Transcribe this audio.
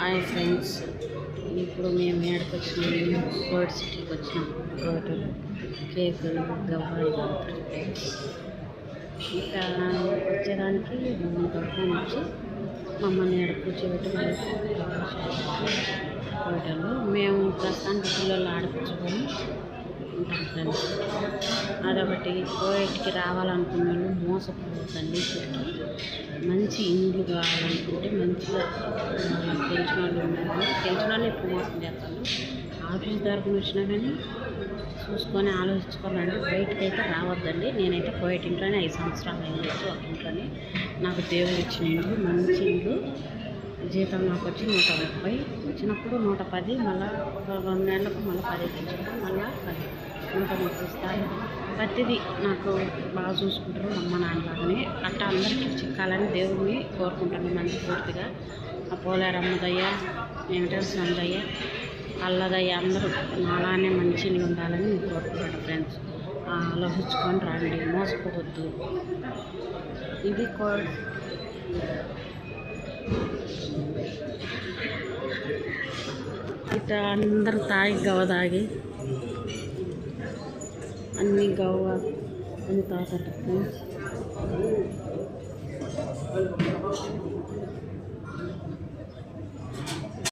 Hi friends, ఇప్పుడు మేము ఏడకి వచ్చినాము, కోవిడ్ సిటీకి వచ్చినాం. హోటల్ కేకులు గవ్వ ఇంకా వచ్చేదానికి మమ్మల్ని తక్కువ వచ్చి మమ్మల్ని ఏడ కూర్చోబెట్టి హోటల్లో మేము ప్రస్తుతానికి పిల్లలు ఆడిపించుకొని ఉంటాం ఫ్రెండ్స్. అదొకటి కోవిడ్కి రావాలనుకున్న వాళ్ళు మోసపోవద్దండి. ఇక్కడికి మంచి ఇండ్లు కావాలనుకుంటే మంచిగా తెలిసిన వాళ్ళు ఉన్నారు. తెలిసిన వాళ్ళు ఎప్పుడు మోసం చేస్తారు. ఆఫీస్ తరఫున వచ్చినా కానీ చూసుకొని ఆలోచించుకోవాలంటే బయటకు అయితే రావద్దండి. నేనైతే కోవిడ్ ఇంట్లోనే 5 సంవత్సరాలు అయ్యొచ్చు. ఒక ఇంట్లోనే నాకు దేవుడు ఇచ్చిన ఇండ్లు, మంచి ఇండ్లు. జీతం నాకు వచ్చి 130 వచ్చినప్పుడు 110, మళ్ళీ ఒక 2 నెలలకు మళ్ళీ 10 తెచ్చుకుంటాం, మళ్ళీ 10 130 ఇస్తారు. ప్రతిదీ నాకు బాగా చూసుకుంటారు అమ్మ నాన్నలాగానే. అట్లా అందరికీ చిక్కాలని దేవుడిని కోరుకుంటాను మనస్ఫూర్తిగా. ఆ పోలేరమ్మ దయ్య, వెంకటేశ్వర స్వామి దయ్య, అల్లదయ్య అందరూ నాలానే మంచి ఇల్లు ఉండాలని నేను కోరుకుంటాను ఫ్రెండ్స్. ఆలోచించుకొని రండి, మోసపోవద్దు. ఇది ఇట్లా అందరూ తాగి గవ్వ తాగి అన్ని గవ్వ అన్ని తాగుతారు ఫ్రెండ్స్.